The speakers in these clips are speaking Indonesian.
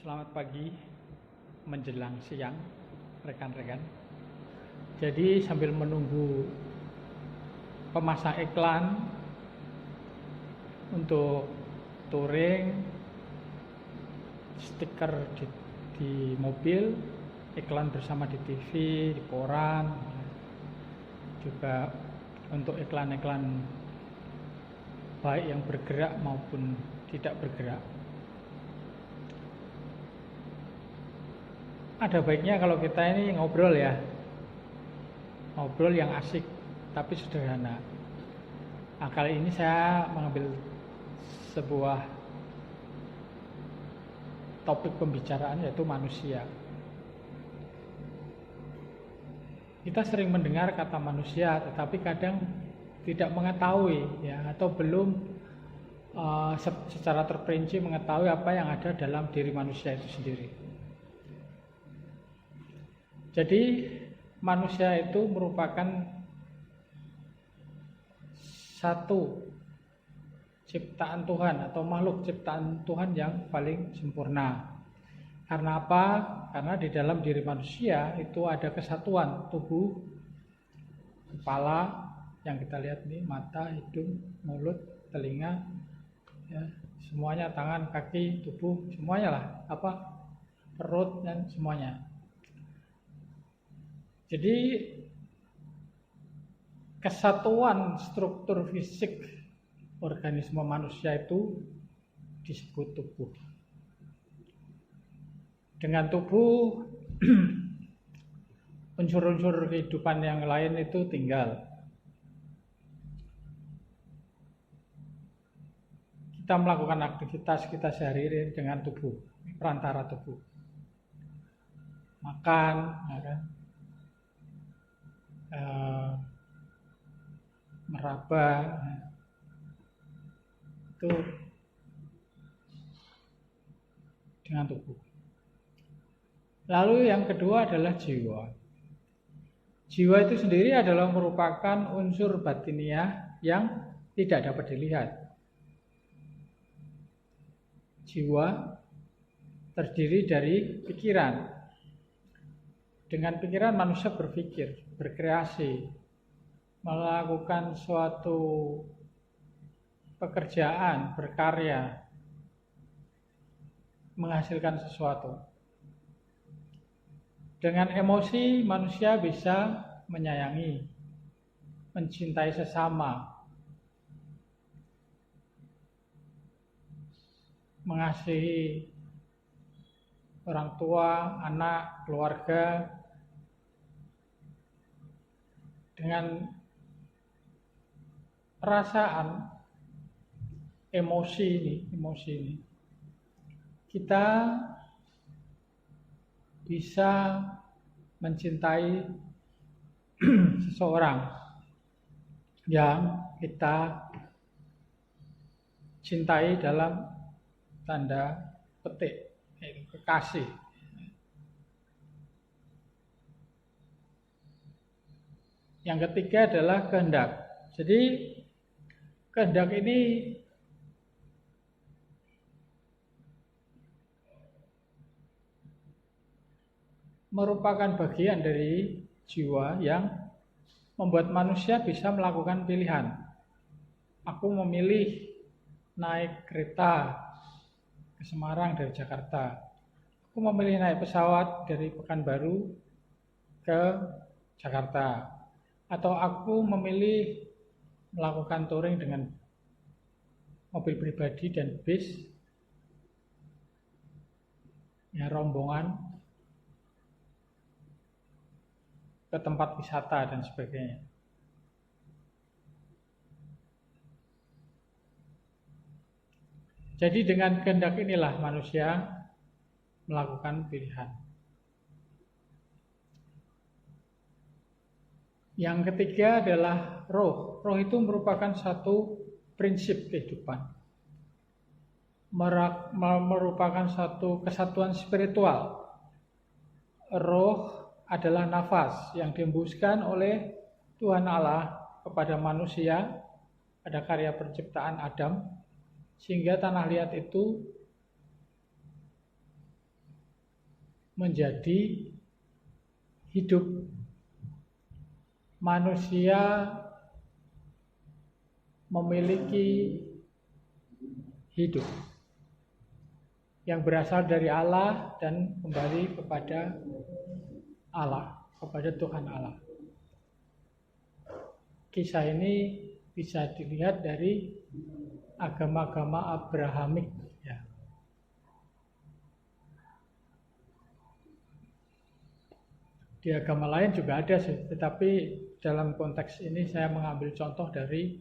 Selamat pagi menjelang siang rekan-rekan. Jadi sambil menunggu pemasang iklan untuk touring, stiker di mobil, iklan bersama di TV, di koran, juga untuk iklan-iklan baik yang bergerak maupun tidak bergerak. Ada baiknya kalau kita ini ngobrol ya, ngobrol yang asik tapi sederhana. Nah, kali ini saya mengambil sebuah topik pembicaraan yaitu manusia. Kita sering mendengar kata manusia, tetapi kadang tidak mengetahui ya, atau belum secara terperinci mengetahui apa yang ada dalam diri manusia itu sendiri. Jadi manusia itu merupakan satu ciptaan Tuhan atau makhluk ciptaan Tuhan yang paling sempurna. Karena apa? Karena di dalam diri manusia itu ada kesatuan tubuh, kepala yang kita lihat nih, mata, hidung, mulut, telinga, ya, semuanya, tangan, kaki, tubuh, semuanya lah, perut dan semuanya. Jadi kesatuan struktur fisik organisme manusia itu disebut tubuh. Dengan tubuh unsur-unsur kehidupan yang lain itu tinggal. Kita melakukan aktivitas kita sehari-hari dengan tubuh, perantara tubuh. Makan, ya kan? Meraba, itu dengan tubuh. Lalu yang kedua adalah jiwa. Jiwa itu sendiri adalah merupakan unsur batiniah yang tidak dapat dilihat. Jiwa terdiri dari pikiran. Dengan pikiran manusia berpikir, berkreasi, melakukan suatu pekerjaan, berkarya, menghasilkan sesuatu. Dengan emosi manusia bisa menyayangi, mencintai sesama, mengasihi orang tua, anak, keluarga. Dengan perasaan, emosi ini, kita bisa mencintai seseorang yang kita cintai dalam tanda petik, kekasih. Yang ketiga adalah kehendak. Jadi kehendak ini merupakan bagian dari jiwa yang membuat manusia bisa melakukan pilihan. Aku memilih naik kereta ke Semarang dari Jakarta. Aku memilih naik pesawat dari Pekanbaru ke Jakarta. Atau aku memilih melakukan touring dengan mobil pribadi dan bis, ya, rombongan ke tempat wisata dan sebagainya. Jadi dengan kehendak inilah manusia melakukan pilihan. Yang ketiga adalah roh. Roh itu merupakan satu prinsip kehidupan. Merupakan satu kesatuan spiritual. Roh adalah nafas yang dihembuskan oleh Tuhan Allah kepada manusia pada karya penciptaan Adam, sehingga tanah liat itu menjadi hidup. Manusia memiliki hidup yang berasal dari Allah dan kembali kepada Allah, kepada Tuhan Allah. Kisah ini bisa dilihat dari agama-agama Abrahamik, ya. Di agama lain juga ada sih, tetapi dalam konteks ini saya mengambil contoh dari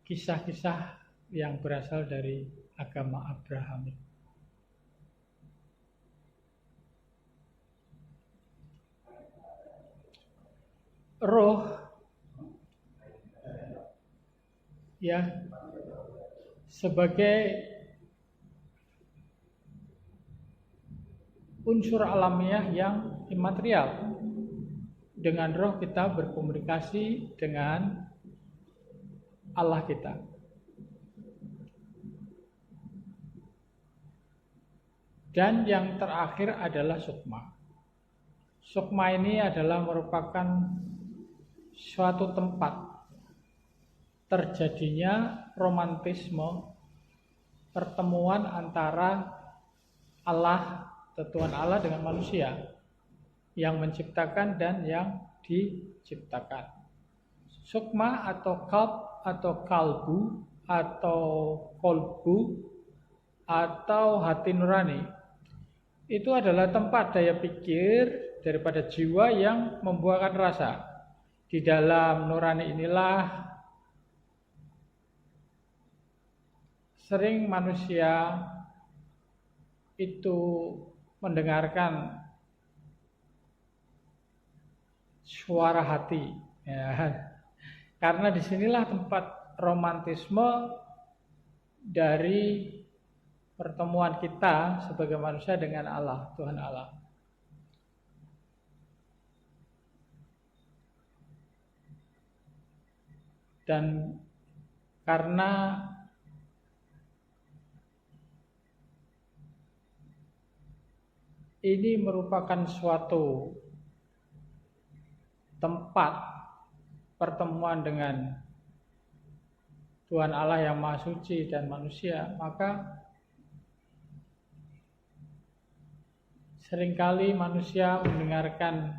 kisah-kisah yang berasal dari agama Abrahamik. Roh, ya, sebagai unsur alamiah yang imaterial. Dengan roh kita berkomunikasi dengan Allah kita. Dan yang terakhir adalah sukma. Sukma ini adalah merupakan suatu tempat terjadinya romantisme pertemuan antara Allah, Tuhan Allah dengan manusia yang menciptakan dan yang diciptakan. Sukma atau kalb atau kalbu atau kolbu atau hati nurani itu adalah tempat daya pikir daripada jiwa yang membuahkan rasa. Di dalam nurani inilah sering manusia itu mendengarkan suara hati, ya. Karena disinilah tempat romantisme dari pertemuan kita sebagai manusia dengan Allah, Tuhan Allah. Dan karena ini merupakan suatu tempat pertemuan dengan Tuhan Allah yang Maha Suci dan manusia, maka seringkali manusia mendengarkan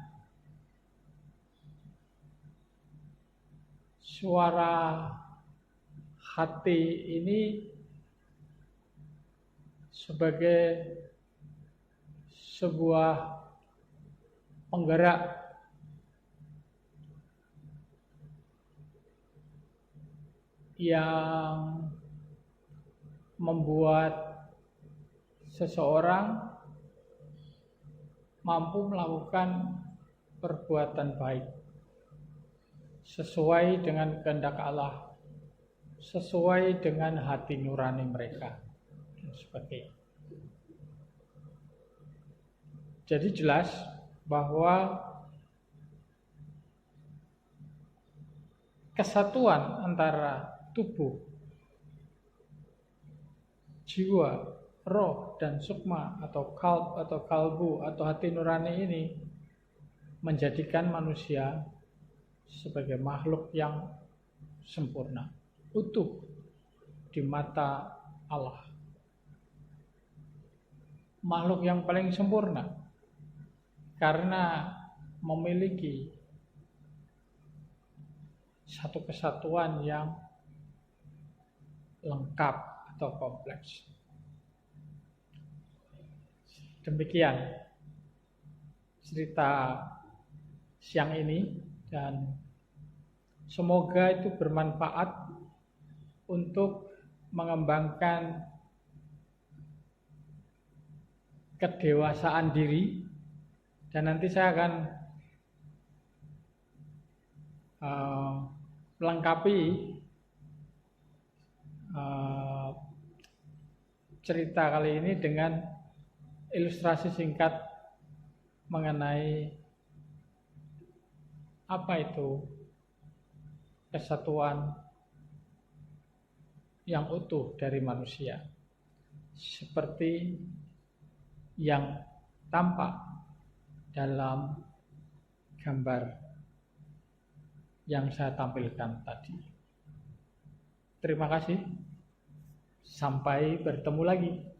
suara hati ini sebagai sebuah penggerak yang membuat seseorang mampu melakukan perbuatan baik sesuai dengan kehendak Allah, sesuai dengan hati nurani mereka dan sebagainya. Jadi jelas bahwa kesatuan antara tubuh, jiwa, roh, dan sukma atau kalb atau kalbu atau hati nurani ini menjadikan manusia sebagai makhluk yang sempurna, utuh di mata Allah. Makhluk yang paling sempurna karena memiliki satu kesatuan yang lengkap atau kompleks. Demikian cerita siang ini, dan semoga itu bermanfaat untuk mengembangkan kedewasaan diri. Dan nanti saya akan melengkapi cerita kali ini dengan ilustrasi singkat mengenai apa itu kesatuan yang utuh dari manusia, seperti yang tampak dalam gambar yang saya tampilkan tadi. Terima kasih. Sampai bertemu lagi.